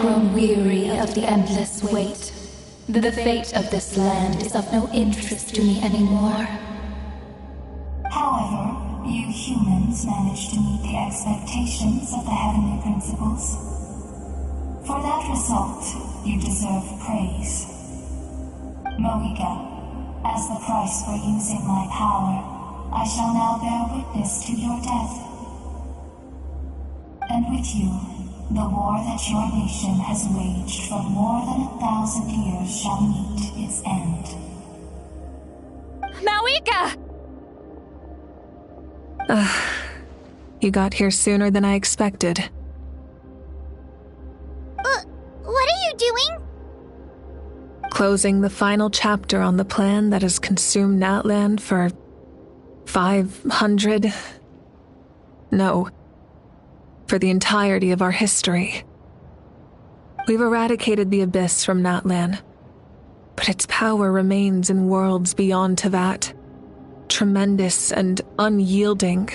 grown weary of the endless wait. The fate of this land is of no interest to me anymore. However, you humans managed to meet the expectations of the Heavenly Principles. For that result, you deserve praise. Moika, as the price for using my power, I shall now bear witness to your death. And with you, the war that your nation has waged for more than 1,000 years shall meet its end. Mawika! You got here sooner than I expected. What are you doing? Closing the final chapter on the plan that has consumed Natlan for 500... No. For the entirety of our history. We've eradicated the Abyss from Natlan, but its power remains in worlds beyond Teyvat, tremendous and unyielding.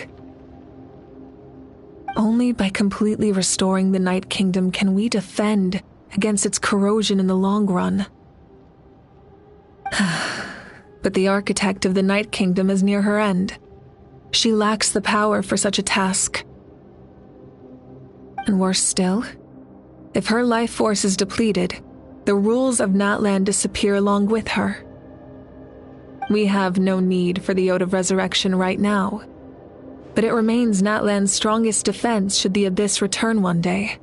Only by completely restoring the Night Kingdom can we defend against its corrosion in the long run. But the architect of the Night Kingdom is near her end. She lacks the power for such a task. And worse still, if her life force is depleted, the rules of Natlan disappear along with her. We have no need for the Ode of Resurrection right now, but it remains Natlan's strongest defense should the Abyss return one day.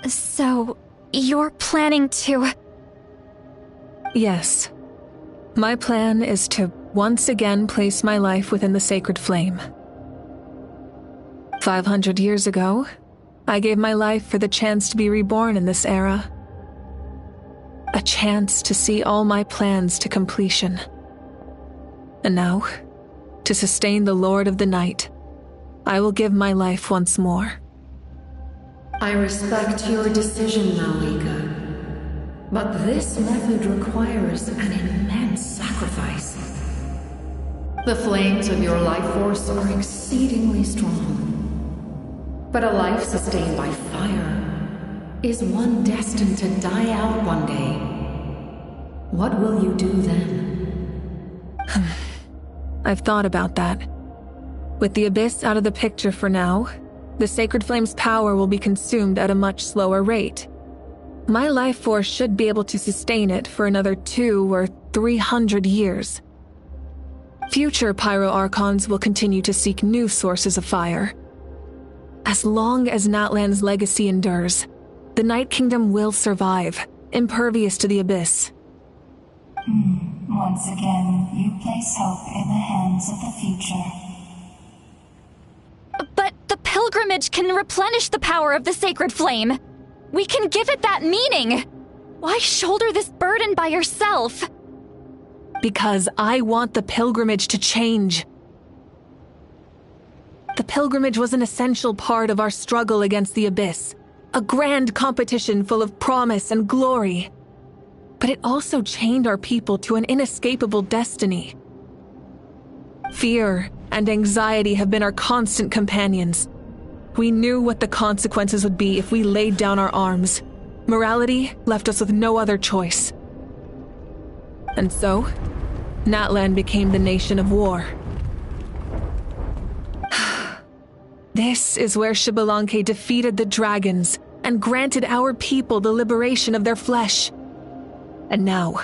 So, you're planning to... Yes. My plan is to once again place my life within the sacred flame. 500 years ago, I gave my life for the chance to be reborn in this era. A chance to see all my plans to completion. And now, to sustain the Lord of the Night, I will give my life once more. I respect your decision, Mawika, but this method requires an immense sacrifice. The flames of your life force are exceedingly strong. But a life sustained by fire is one destined to die out one day. What will you do then? I've thought about that. With the Abyss out of the picture for now, the Sacred Flame's power will be consumed at a much slower rate. My life force should be able to sustain it for another 200 or 300 years. Future Pyro Archons will continue to seek new sources of fire. As long as Natlan's legacy endures, the Night Kingdom will survive, impervious to the Abyss. Once again, you place hope in the hands of the future. But the pilgrimage can replenish the power of the sacred flame. We can give it that meaning. Why shoulder this burden by yourself? Because I want the pilgrimage to change. The pilgrimage was an essential part of our struggle against the Abyss, a grand competition full of promise and glory. But it also chained our people to an inescapable destiny. Fear and anxiety have been our constant companions. We knew what the consequences would be if we laid down our arms. Morality left us with no other choice. And so, Natlan became the nation of war. This is where Xbalanque defeated the dragons and granted our people the liberation of their flesh. And now,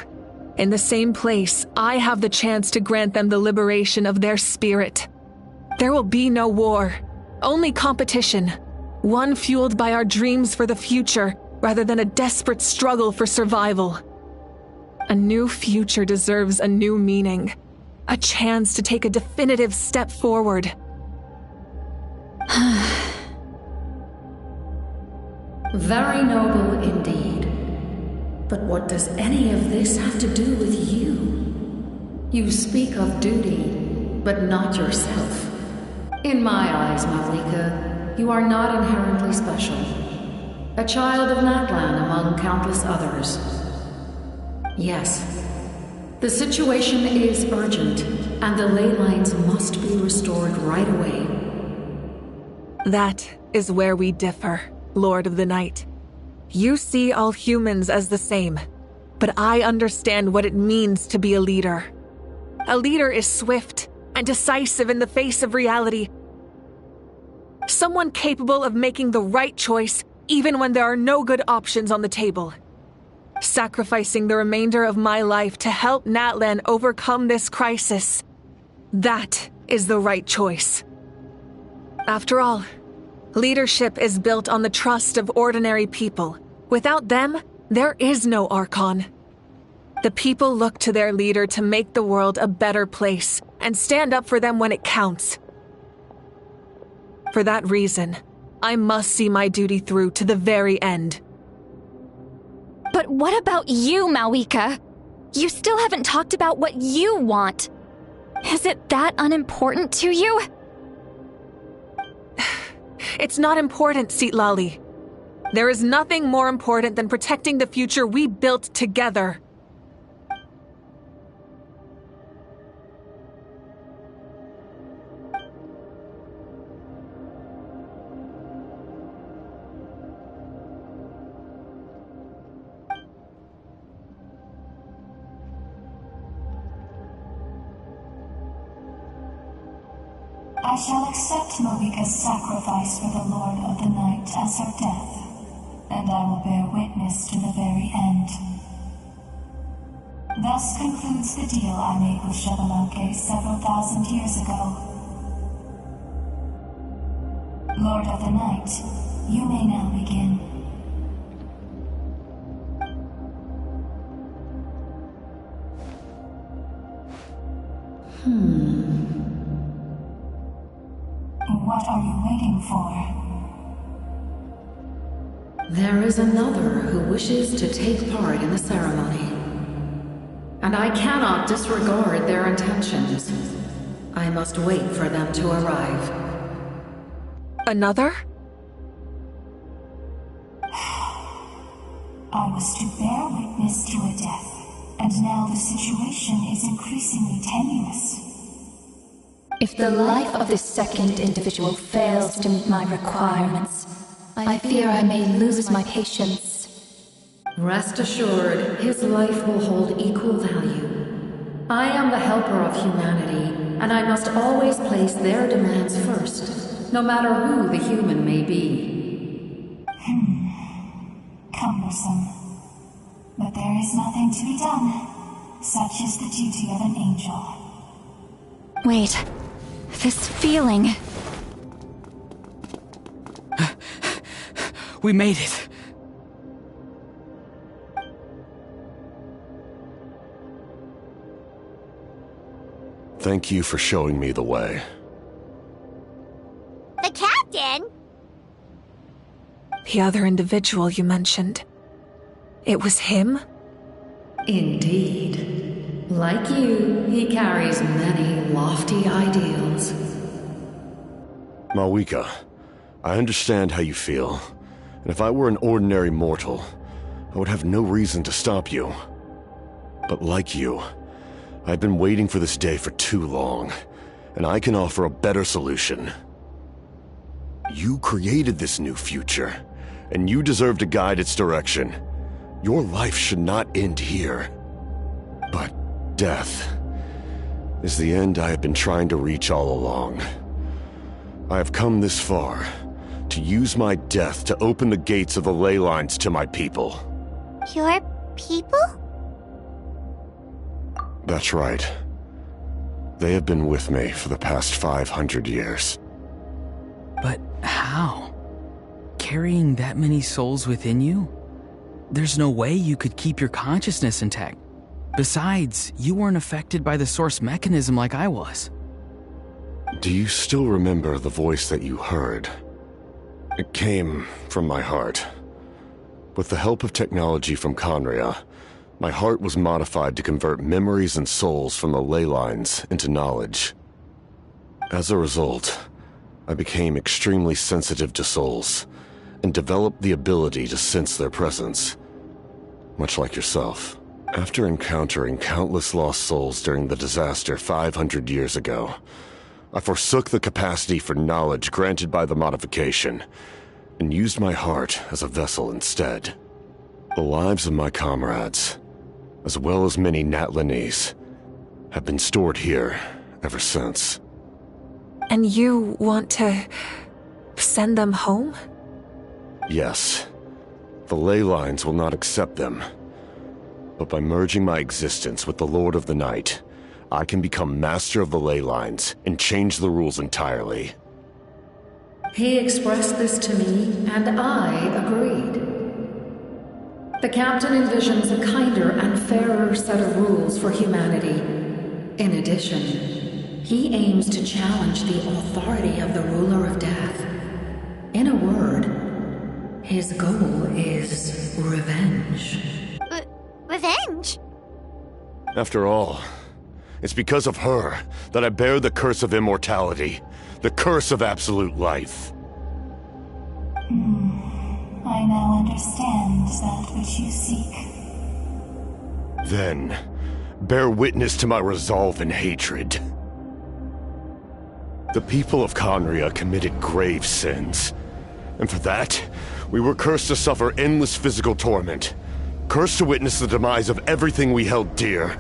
in the same place, I have the chance to grant them the liberation of their spirit. There will be no war, only competition, one fueled by our dreams for the future rather than a desperate struggle for survival. A new future deserves a new meaning, a chance to take a definitive step forward. Very noble indeed. But what does any of this have to do with you? You speak of duty, but not yourself. In my eyes, Mawika, you are not inherently special. A child of Natlan among countless others. Yes, the situation is urgent, and the ley lines must be restored right away. That is where we differ. Lord of the Night. You see all humans as the same, but I understand what it means to be a leader. A leader is swift and decisive in the face of reality. Someone capable of making the right choice even when there are no good options on the table. Sacrificing the remainder of my life to help Natlan overcome this crisis. That is the right choice. After all, leadership is built on the trust of ordinary people. Without them, there is no Archon. The people look to their leader to make the world a better place and stand up for them when it counts. For that reason, I must see my duty through to the very end. But what about you, Mawika? You still haven't talked about what you want. Is it that unimportant to you? It's not important, Citlali. There is nothing more important than protecting the future we built together. I shall accept Mawika's sacrifice for the Lord of the Night as her death, and I will bear witness to the very end. Thus concludes the deal I made with Xbalanque several thousand years ago. Lord of the Night, you may now begin. What are you waiting for? There is another who wishes to take part in the ceremony. And I cannot disregard their intentions. I must wait for them to arrive. Another? I was to bear witness to a death, and now the situation is increasingly tenuous. If the life of this second individual fails to meet my requirements, I fear I may lose my patience. Rest assured, his life will hold equal value. I am the helper of humanity, and I must always place their demands first, no matter who the human may be. Cumbersome. But there is nothing to be done. Such is the duty of an angel. Wait, this feeling. We made it. Thank you for showing me the way. The captain? The other individual you mentioned. It was him? Indeed. Like you, he carries many lofty ideals. Mawika, I understand how you feel. And if I were an ordinary mortal, I would have no reason to stop you. But like you, I've been waiting for this day for too long, and I can offer a better solution. You created this new future, and you deserve to guide its direction. Your life should not end here. But death is the end I have been trying to reach all along. I have come this far to use my death to open the gates of the ley lines to my people. Your people? That's right. They have been with me for the past 500 years. But how? Carrying that many souls within you? There's no way you could keep your consciousness intact. Besides, you weren't affected by the source mechanism like I was. Do you still remember the voice that you heard? It came from my heart. With the help of technology from Conria, my heart was modified to convert memories and souls from the ley lines into knowledge. As a result, I became extremely sensitive to souls, and developed the ability to sense their presence. Much like yourself. After encountering countless lost souls during the disaster 500 years ago, I forsook the capacity for knowledge granted by the modification, and used my heart as a vessel instead. The lives of my comrades, as well as many Natlanese, have been stored here ever since. And you want to send them home? Yes. The ley lines will not accept them. But by merging my existence with the Lord of the Night, I can become master of the ley lines and change the rules entirely. He expressed this to me, and I agreed. The captain envisions a kinder and fairer set of rules for humanity. In addition, he aims to challenge the authority of the ruler of death. In a word, his goal is revenge. Revenge? After all, it's because of her that I bear the curse of immortality, the curse of absolute life. I now understand that which you seek. Then, bear witness to my resolve and hatred. The people of Conria committed grave sins, and for that, we were cursed to suffer endless physical torment, cursed to witness the demise of everything we held dear.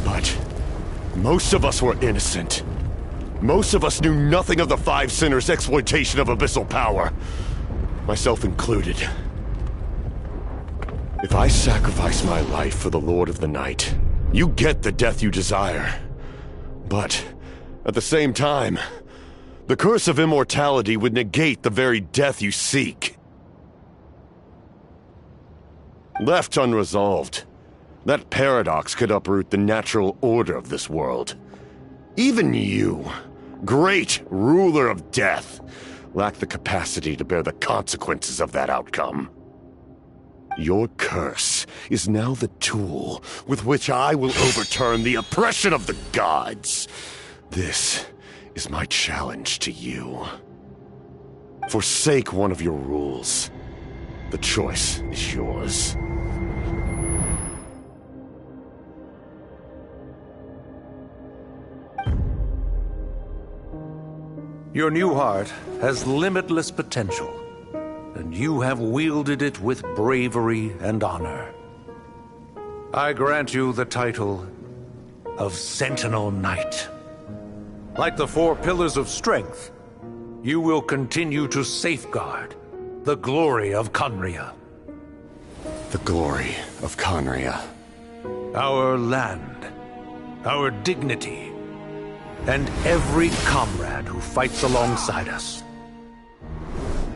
But most of us were innocent. Most of us knew nothing of the Five Sinners' exploitation of abyssal power, myself included. If I sacrifice my life for the Lord of the Night, you get the death you desire. But at the same time, the curse of immortality would negate the very death you seek. Left unresolved, that paradox could uproot the natural order of this world. Even you, great ruler of death, lack the capacity to bear the consequences of that outcome. Your curse is now the tool with which I will overturn the oppression of the gods. This is my challenge to you. Forsake one of your rules. The choice is yours. Your new heart has limitless potential, and you have wielded it with bravery and honor. I grant you the title of Sentinel Knight. Like the four pillars of strength, you will continue to safeguard the glory of Conria. The glory of Conria. Our land, our dignity, and every comrade who fights alongside us.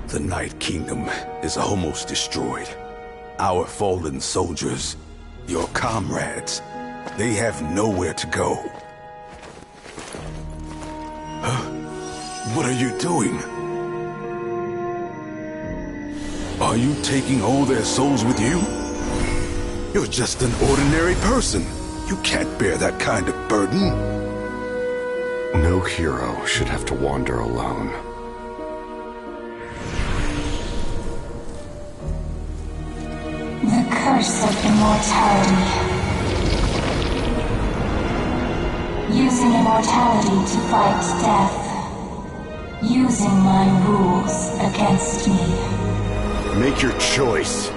The Night Kingdom is almost destroyed. Our fallen soldiers, your comrades, they have nowhere to go. Huh? What are you doing? Are you taking all their souls with you? You're just an ordinary person. You can't bear that kind of burden. No hero should have to wander alone. The curse of immortality. Using immortality to fight death. Using my rules against me. Make your choice.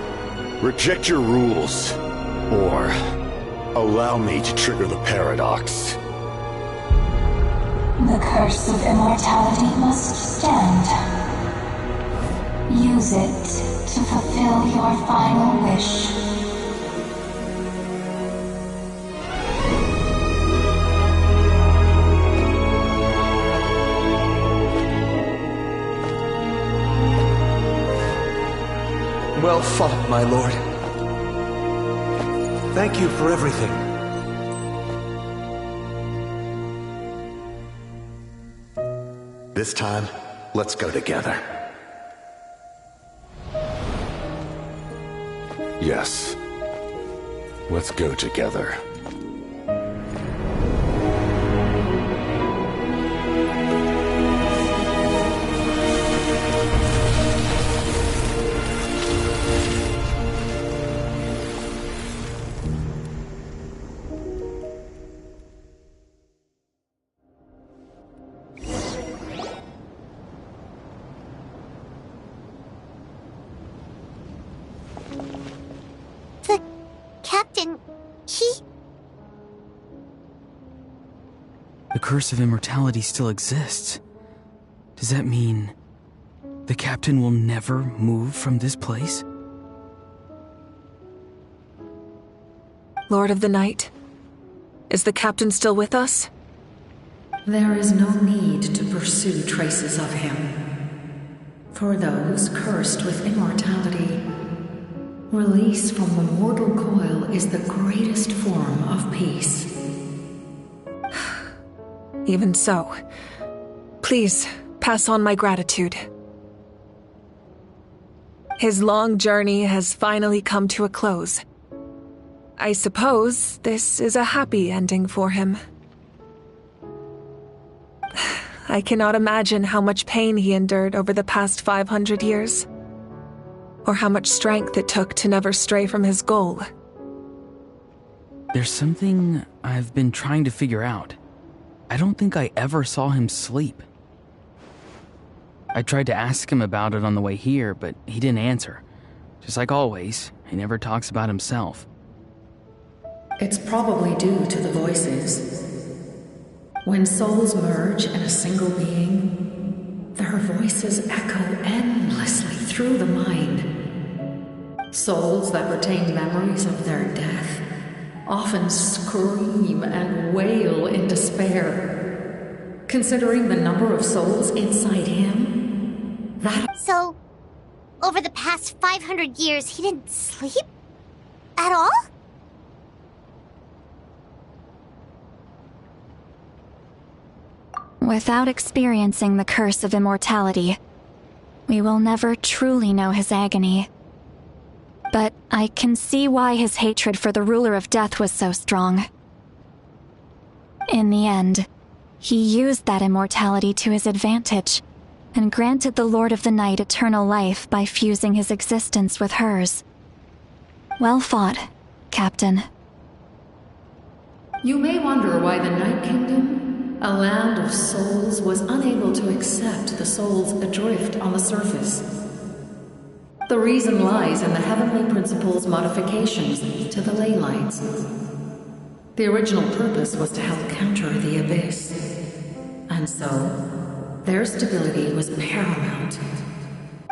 Reject your rules. Or allow me to trigger the paradox. The curse of immortality must stand. Use it to fulfill your final wish. Well fought, my lord. Thank you for everything. This time, let's go together. Yes. Let's go together. Captain, he... The curse of immortality still exists. Does that mean the captain will never move from this place? Lord of the Night, is the captain still with us? There is no need to pursue traces of him. For those cursed with immortality, release from the mortal coil is the greatest form of peace. Even so, please pass on my gratitude. His long journey has finally come to a close. I suppose this is a happy ending for him. I cannot imagine how much pain he endured over the past 500 years, or how much strength it took to never stray from his goal. There's something I've been trying to figure out. I don't think I ever saw him sleep. I tried to ask him about it on the way here, but he didn't answer. Just like always, he never talks about himself. It's probably due to the voices. When souls merge in a single being, their voices echo endlessly through the mind. Souls that retain memories of their death often scream and wail in despair. Considering the number of souls inside him, that... So, over the past 500 years, he didn't sleep? At all? Without experiencing the curse of immortality, we will never truly know his agony. But I can see why his hatred for the ruler of death was so strong. In the end, he used that immortality to his advantage, and granted the Lord of the Night eternal life by fusing his existence with hers. Well fought, Captain. You may wonder why the Night Kingdom, a land of souls, was unable to accept the souls adrift on the surface. The reason lies in the Heavenly Principle's modifications to the ley lines. The original purpose was to help counter the Abyss, and so their stability was paramount.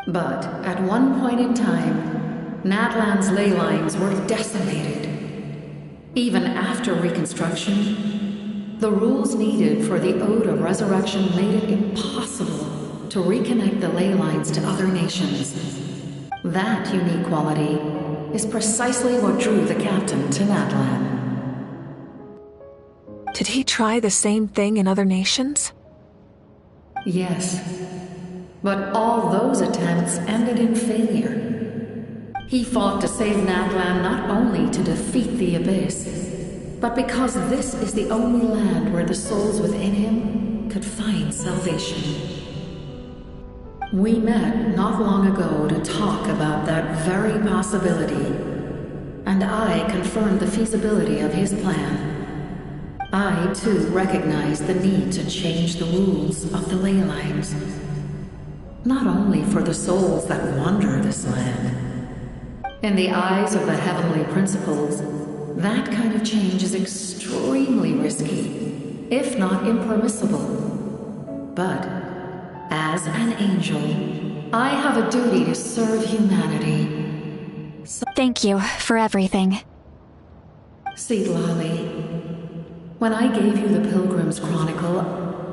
But at one point in time, Natlan's ley lines were decimated. Even after reconstruction, the rules needed for the Ode of Resurrection made it impossible to reconnect the ley lines to other nations. That unique quality is precisely what drew the captain to Natlan. Did he try the same thing in other nations? Yes, but all those attempts ended in failure. He fought to save Natlan not only to defeat the Abyss, but because this is the only land where the souls within him could find salvation. We met not long ago to talk about that very possibility, and I confirmed the feasibility of his plan. I, too, recognized the need to change the rules of the ley lines. Not only for the souls that wander this land. In the eyes of the Heavenly Principles, that kind of change is extremely risky, if not impermissible. But as an angel, I have a duty to serve humanity. Thank you for everything. Seedlali, when I gave you the Pilgrim's Chronicle,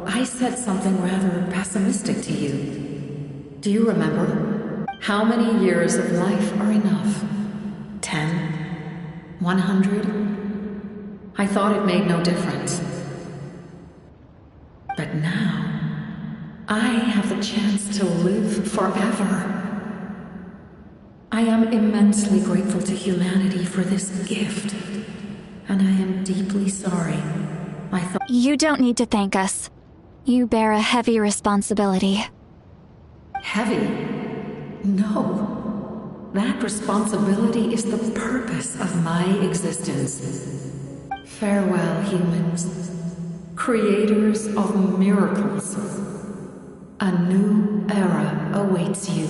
I said something rather pessimistic to you. Do you remember? How many years of life are enough? 10? 100? I thought it made no difference. But now, I have the chance to live forever. I am immensely grateful to humanity for this gift, and I am deeply sorry. I thought... You don't need to thank us. You bear a heavy responsibility. Heavy? No. That responsibility is the purpose of my existence. Farewell, humans. Creators of miracles. A new era awaits you.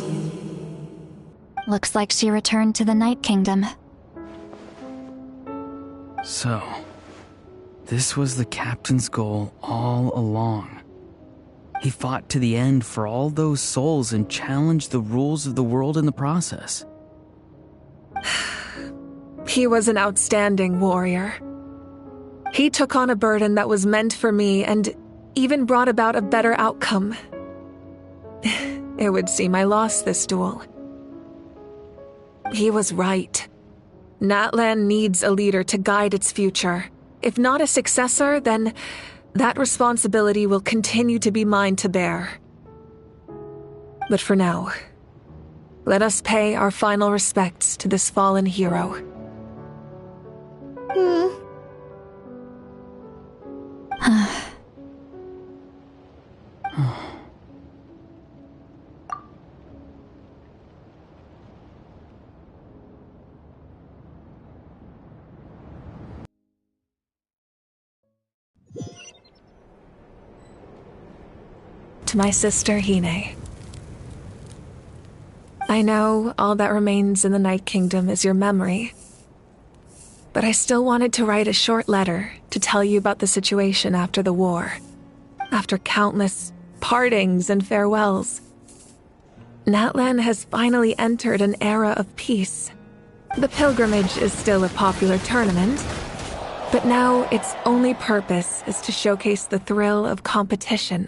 Looks like she returned to the Night Kingdom. So, this was the captain's goal all along. He fought to the end for all those souls and challenged the rules of the world in the process. He was an outstanding warrior. He took on a burden that was meant for me and even brought about a better outcome. It would seem I lost this duel. He was right. Natlan needs a leader to guide its future. If not a successor, then that responsibility will continue to be mine to bear. But for now, let us pay our final respects to this fallen hero. To my sister Hine. I know all that remains in the Night Kingdom is your memory, but I still wanted to write a short letter to tell you about the situation after the war. After countless partings and farewells, Natlan has finally entered an era of peace. The pilgrimage is still a popular tournament, but now its only purpose is to showcase the thrill of competition,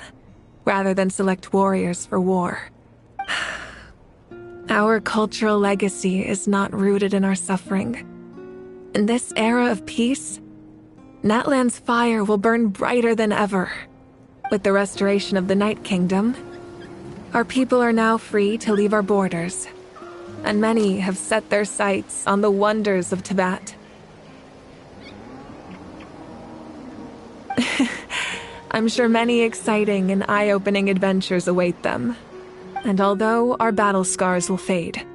rather than select warriors for war. Our cultural legacy is not rooted in our suffering. In this era of peace, Natlan's fire will burn brighter than ever. With the restoration of the Night Kingdom, our people are now free to leave our borders, and many have set their sights on the wonders of Tibet. I'm sure many exciting and eye-opening adventures await them. And although our battle scars will fade,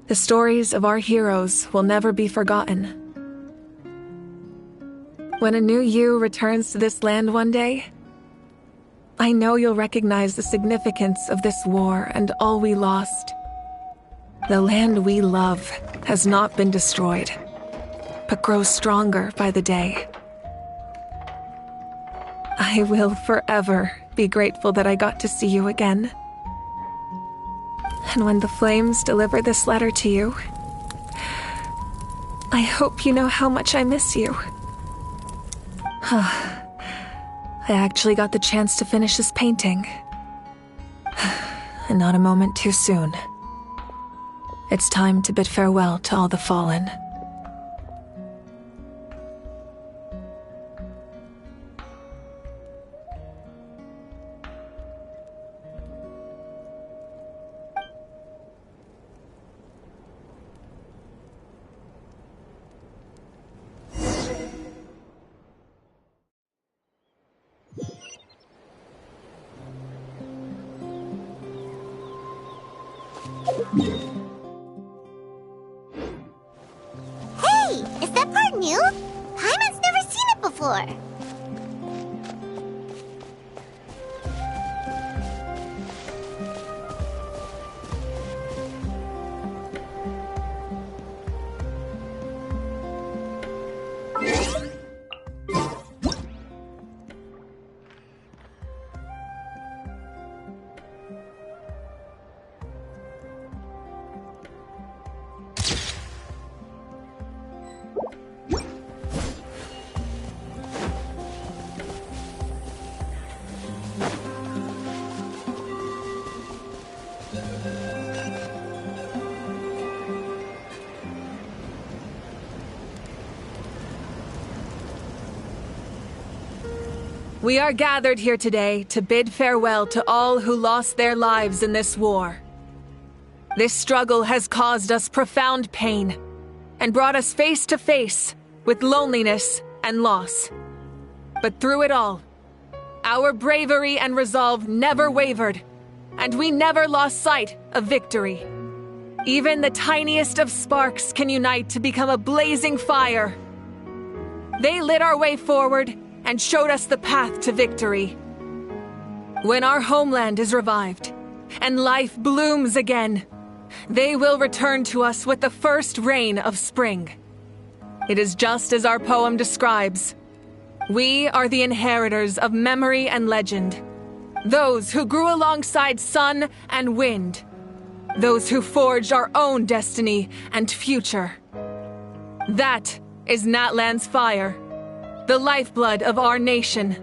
the stories of our heroes will never be forgotten. When a new you returns to this land one day, I know you'll recognize the significance of this war and all we lost. The land we love has not been destroyed, but grows stronger by the day. I will forever be grateful that I got to see you again. And when the flames deliver this letter to you, I hope you know how much I miss you. I actually got the chance to finish this painting. And not a moment too soon. It's time to bid farewell to all the fallen. Hey! Is that part new? Paimon's never seen it before. We are gathered here today to bid farewell to all who lost their lives in this war. This struggle has caused us profound pain and brought us face to face with loneliness and loss. But through it all, our bravery and resolve never wavered, and we never lost sight of victory. Even the tiniest of sparks can unite to become a blazing fire. They lit our way forward and showed us the path to victory. When our homeland is revived and life blooms again, they will return to us with the first rain of spring. It is just as our poem describes. We are the inheritors of memory and legend. Those who grew alongside sun and wind. Those who forged our own destiny and future. That is Natlan's fire, the lifeblood of our nation.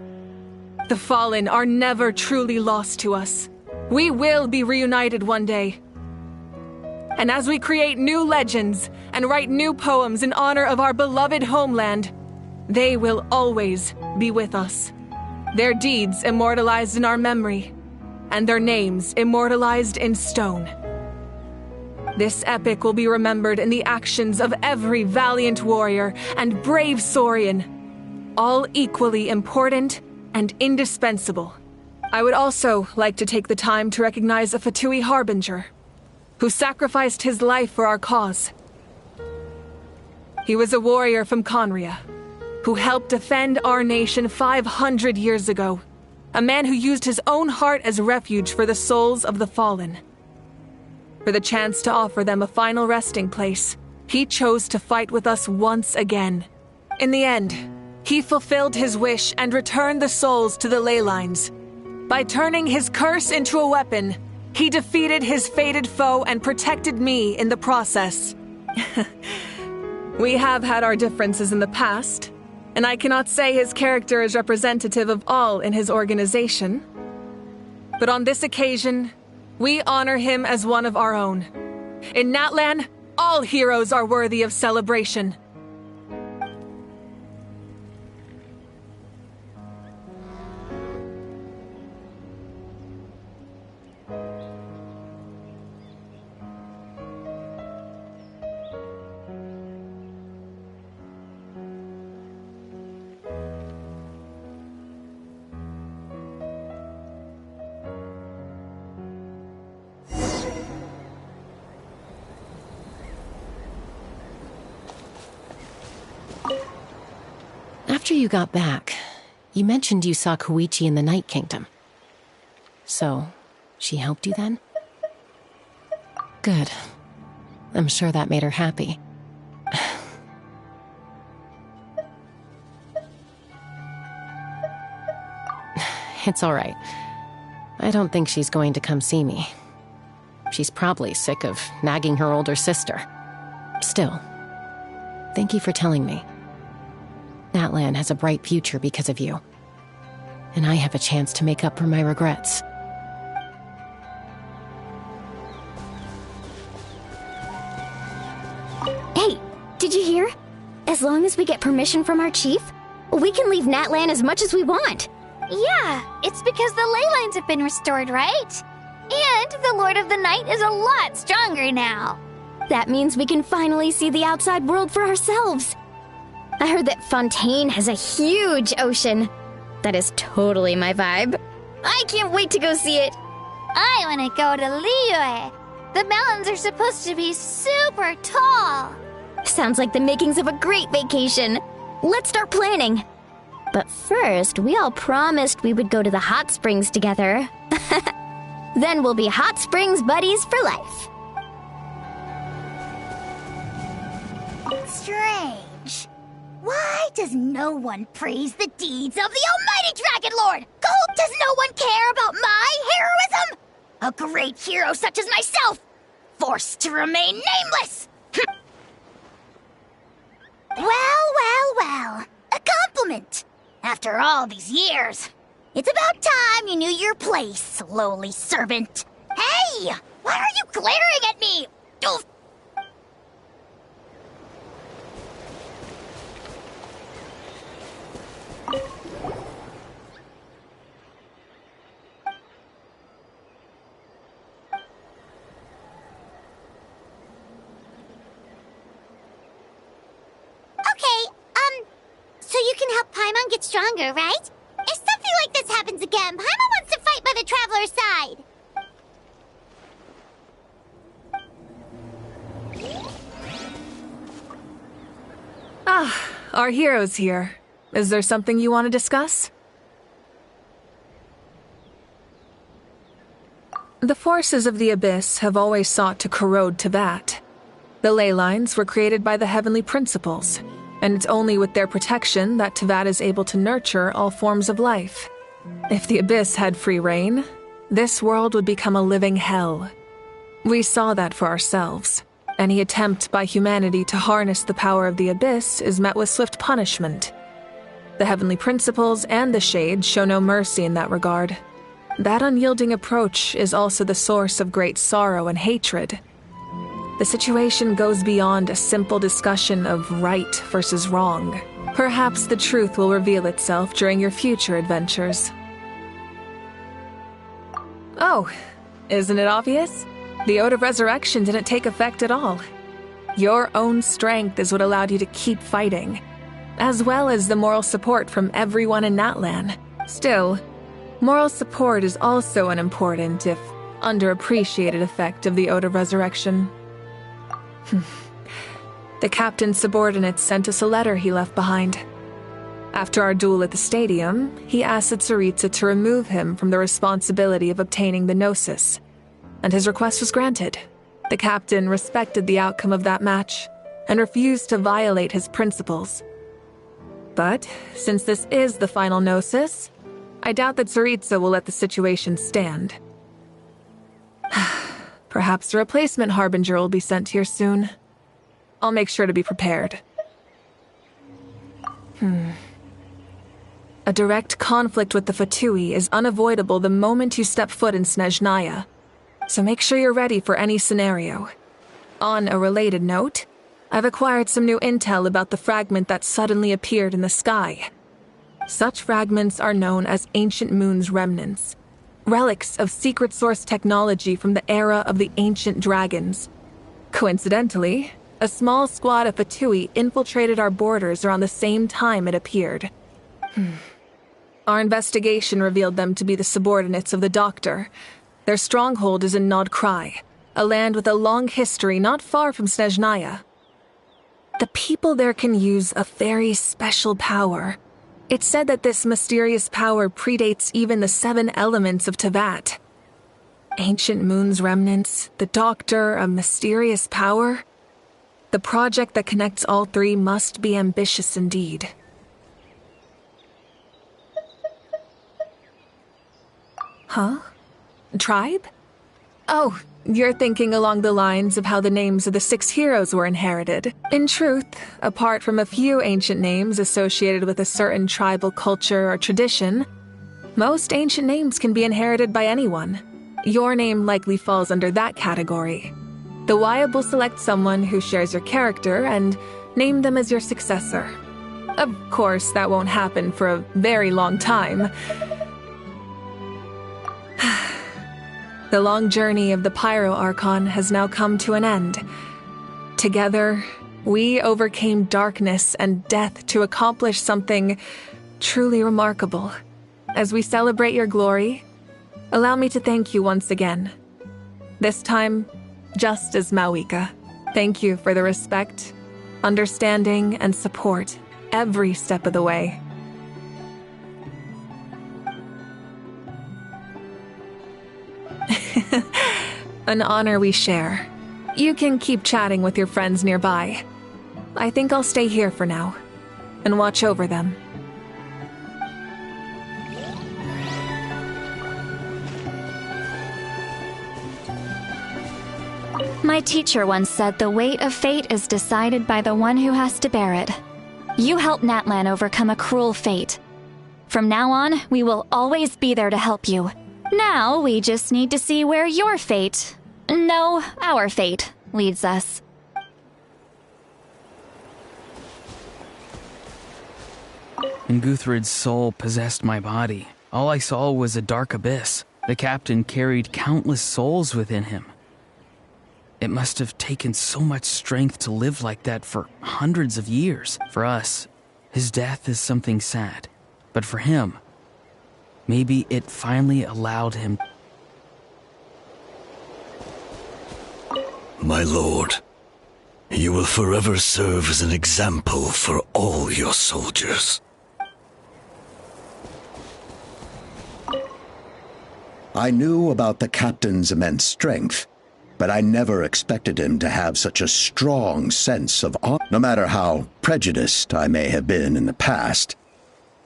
The fallen are never truly lost to us. We will be reunited one day. And as we create new legends and write new poems in honor of our beloved homeland, they will always be with us. Their deeds immortalized in our memory, and their names immortalized in stone. This epic will be remembered in the actions of every valiant warrior and brave Saurian, all equally important and indispensable. I would also like to take the time to recognize a Fatui Harbinger, who sacrificed his life for our cause. He was a warrior from Conria, who helped defend our nation 500 years ago, a man who used his own heart as refuge for the souls of the fallen. For the chance to offer them a final resting place, he chose to fight with us once again. In the end, he fulfilled his wish and returned the souls to the ley lines. By turning his curse into a weapon, he defeated his fated foe and protected me in the process. We have had our differences in the past, and I cannot say his character is representative of all in his organization. But on this occasion, we honor him as one of our own. In Natlan, all heroes are worthy of celebration. After you got back, you mentioned you saw Koichi in the Night Kingdom. So, she helped you then? Good. I'm sure that made her happy. It's all right. I don't think she's going to come see me. She's probably sick of nagging her older sister. Still, thank you for telling me. Natlan has a bright future because of you. And I have a chance to make up for my regrets. Hey, did you hear? As long as we get permission from our chief, we can leave Natlan as much as we want. Yeah, it's because the ley lines have been restored, right? And the Lord of the Night is a lot stronger now. That means we can finally see the outside world for ourselves. I heard that Fontaine has a huge ocean. That is totally my vibe. I can't wait to go see it. I want to go to Liyue. The mountains are supposed to be super tall. Sounds like the makings of a great vacation. Let's start planning. But first, we all promised we would go to the hot springs together. Then we'll be hot springs buddies for life. Strange. Why does no one praise the deeds of the almighty Dragon Lord? Does no one care about my heroism? A great hero such as myself, forced to remain nameless. Well. A compliment. After all these years, it's about time you knew your place, lowly servant. Hey! Why are you glaring at me? Oof. So you can help Paimon get stronger, right? If something like this happens again, Paimon wants to fight by the Traveler's side. Ah, our hero's here. Is there something you want to discuss? The forces of the Abyss have always sought to corrode Teyvat. The ley lines were created by the Heavenly Principles, and it's only with their protection that Tevat is able to nurture all forms of life. If the Abyss had free reign, this world would become a living hell. We saw that for ourselves. Any attempt by humanity to harness the power of the Abyss is met with swift punishment. The Heavenly Principles and the Shade show no mercy in that regard. That unyielding approach is also the source of great sorrow and hatred. The situation goes beyond a simple discussion of right versus wrong. Perhaps the truth will reveal itself during your future adventures. Oh, isn't it obvious? The Ode of Resurrection didn't take effect at all. Your own strength is what allowed you to keep fighting, as well as the moral support from everyone in Natlan. Still, moral support is also an important, if underappreciated, effect of the Ode of Resurrection. The captain's subordinates sent us a letter he left behind. After our duel at the stadium, he asked Tsaritsa to remove him from the responsibility of obtaining the Gnosis, and his request was granted. The captain respected the outcome of that match and refused to violate his principles. But since this is the final Gnosis, I doubt that Tsaritsa will let the situation stand. Perhaps a replacement Harbinger will be sent here soon. I'll make sure to be prepared. A direct conflict with the Fatui is unavoidable the moment you step foot in Snezhnaya, so make sure you're ready for any scenario. On a related note, I've acquired some new intel about the fragment that suddenly appeared in the sky. Such fragments are known as Ancient Moon's remnants, relics of secret source technology from the era of the ancient dragons. Coincidentally, a small squad of Fatui infiltrated our borders around the same time it appeared. Our investigation revealed them to be the subordinates of the Doctor. Their stronghold is in Nod Krai, a land with a long history not far from Snezhnaya. The people there can use a very special power. It's said that this mysterious power predates even the 7 elements of Tevat. Ancient Moon's remnants, the Doctor, a mysterious power. The project that connects all 3 must be ambitious indeed. Huh? Tribe? Oh, you're thinking along the lines of how the names of the 6 heroes were inherited. In truth, apart from a few ancient names associated with a certain tribal culture or tradition, most ancient names can be inherited by anyone. Your name likely falls under that category. The Wyab will select someone who shares your character and name them as your successor. Of course, that won't happen for a very long time. The long journey of the Pyro Archon has now come to an end. Together, we overcame darkness and death to accomplish something truly remarkable. As we celebrate your glory, allow me to thank you once again. This time, just as Mawika. Thank you for the respect, understanding, and support every step of the way. An honor we share. You can keep chatting with your friends nearby. I think I'll stay here for now and watch over them. My teacher once said the weight of fate is decided by the one who has to bear it. You helped Natlan overcome a cruel fate. From now on, we will always be there to help you. Now, we just need to see where your fate, no, our fate, leads us. When Guthred's soul possessed my body, all I saw was a dark abyss. The captain carried countless souls within him. It must have taken so much strength to live like that for hundreds of years. For us, his death is something sad. But for him, maybe it finally allowed him. My lord, you will forever serve as an example for all your soldiers. I knew about the captain's immense strength, but I never expected him to have such a strong sense of honor. No matter how prejudiced I may have been in the past,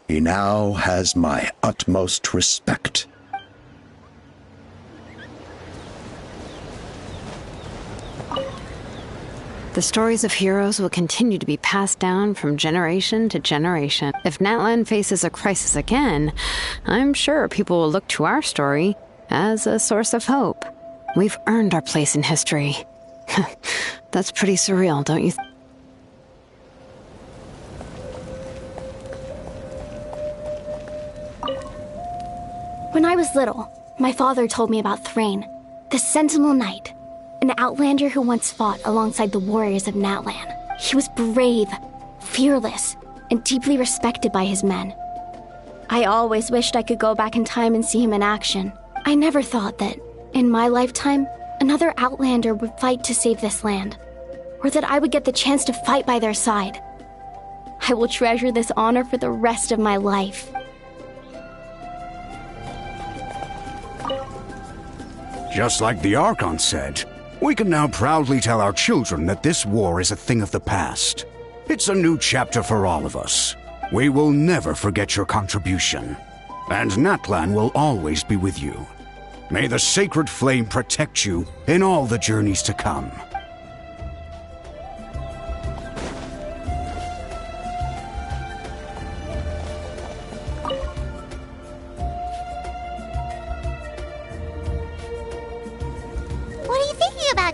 he now has my utmost respect. The stories of heroes will continue to be passed down from generation to generation. If Natlan faces a crisis again, I'm sure people will look to our story as a source of hope. We've earned our place in history. That's pretty surreal, don't you? When I was little, my father told me about Thrain, the Sentinel Knight, an outlander who once fought alongside the warriors of Natlan. He was brave, fearless, and deeply respected by his men. I always wished I could go back in time and see him in action. I never thought that, in my lifetime, another outlander would fight to save this land, or that I would get the chance to fight by their side. I will treasure this honor for the rest of my life. Just like the Archon said, we can now proudly tell our children that this war is a thing of the past. It's a new chapter for all of us. We will never forget your contribution. And Natlan will always be with you. May the sacred flame protect you in all the journeys to come.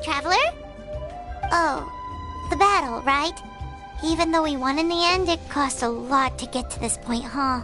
Traveler? Oh, the battle, right? Even though we won in the end, it cost a lot to get to this point, huh?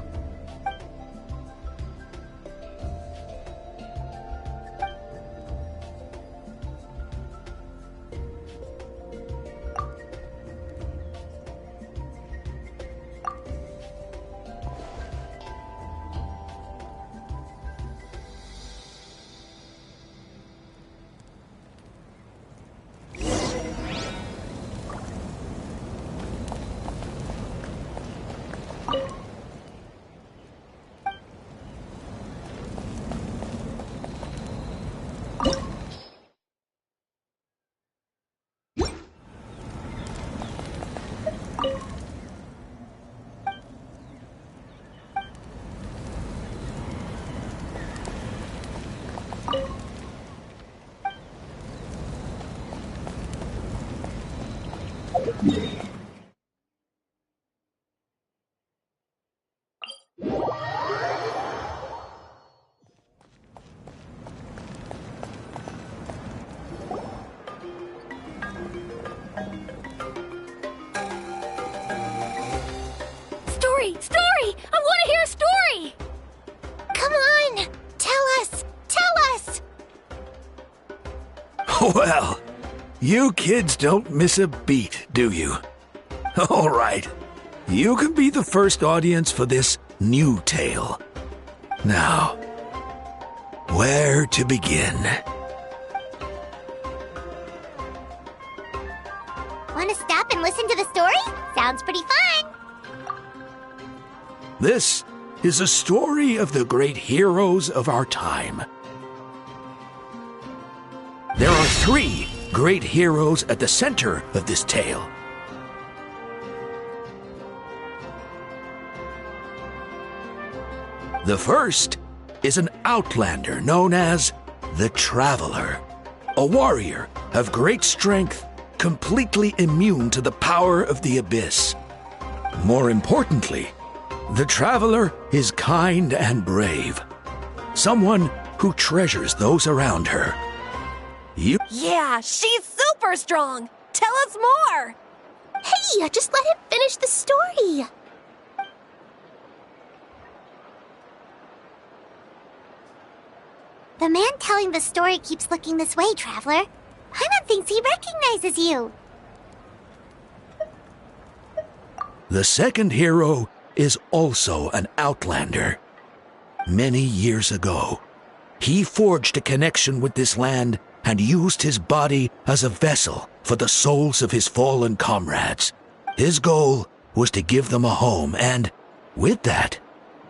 Story! I want to hear a story! Come on! Tell us! Well, you kids don't miss a beat, do you? All right. You can be the first audience for this new tale. Now, where to begin? Want to stop and listen to the story? Sounds pretty fun! This is a story of the great heroes of our time. There are 3 great heroes at the center of this tale. The first is an outlander known as the Traveler, a warrior of great strength, completely immune to the power of the Abyss. More importantly, the Traveler is kind and brave, someone who treasures those around her. Yeah, she's super strong! Tell us more! Hey, just let him finish the story! The man telling the story keeps looking this way, Traveler. Paimon thinks he recognizes you. The second hero is also an outlander. Many years ago, he forged a connection with this land and used his body as a vessel for the souls of his fallen comrades. His goal was to give them a home and, with that,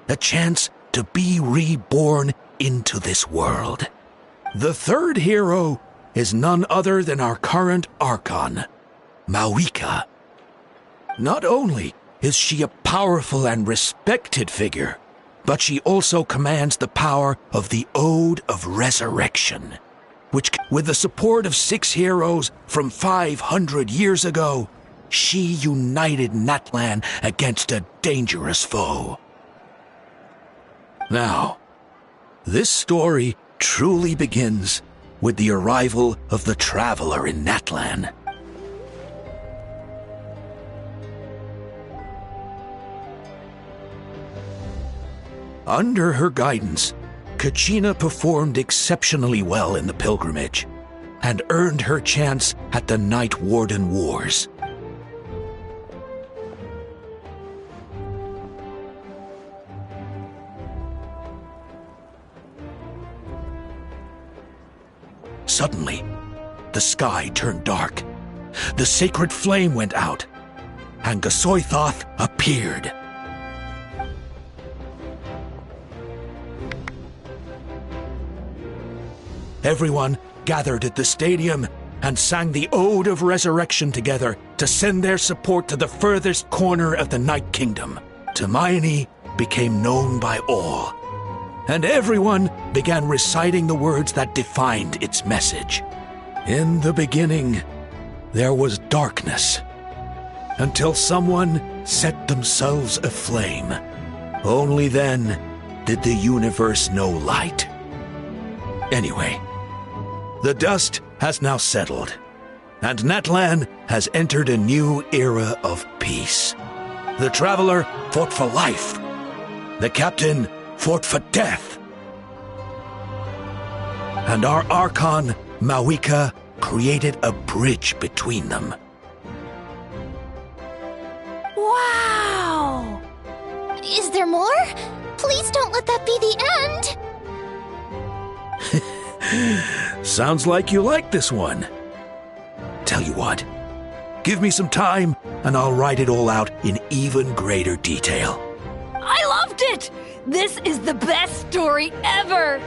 a chance to be reborn into this world. The third hero is none other than our current Archon, Mawika. Not only is she a powerful and respected figure, but she also commands the power of the Ode of Resurrection, which, with the support of 6 heroes from 500 years ago, she united Natlan against a dangerous foe. Now, this story truly begins with the arrival of the Traveler in Natlan. Under her guidance, Kachina performed exceptionally well in the pilgrimage and earned her chance at the Night Warden Wars. Suddenly, the sky turned dark, the sacred flame went out, and Gasoithoth appeared. Everyone gathered at the stadium and sang the Ode of Resurrection together to send their support to the furthest corner of the Night Kingdom. Hermione became known by all, and everyone began reciting the words that defined its message. In the beginning, there was darkness, until someone set themselves aflame. Only then did the universe know light. Anyway, the dust has now settled, and Natlan has entered a new era of peace. The Traveler fought for life. The Captain fought for death. And our Archon, Mawika, created a bridge between them. Wow! Is there more? Please don't let that be the end! Sounds like you like this one. Tell you what, give me some time and I'll write it all out in even greater detail. I loved it! This is the best story ever!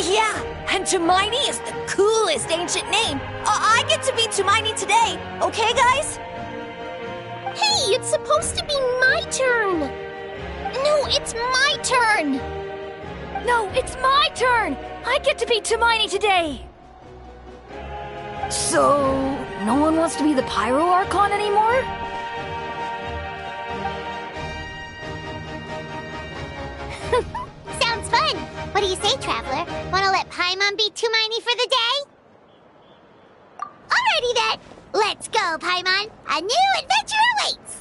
Yeah, and Tumaini is the coolest ancient name. I get to be Tumaini today, okay, guys? Hey, it's supposed to be my turn! No, it's my turn! No, it's my turn! I get to be Tumaini today! So, no one wants to be the Pyro Archon anymore? Sounds fun! What do you say, Traveler? Wanna let Paimon be Tumaini for the day? Alrighty then! Let's go, Paimon! A new adventure awaits!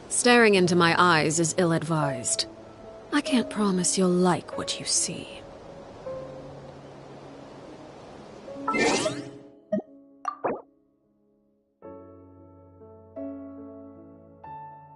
Staring into my eyes is ill-advised. I can't promise you'll like what you see.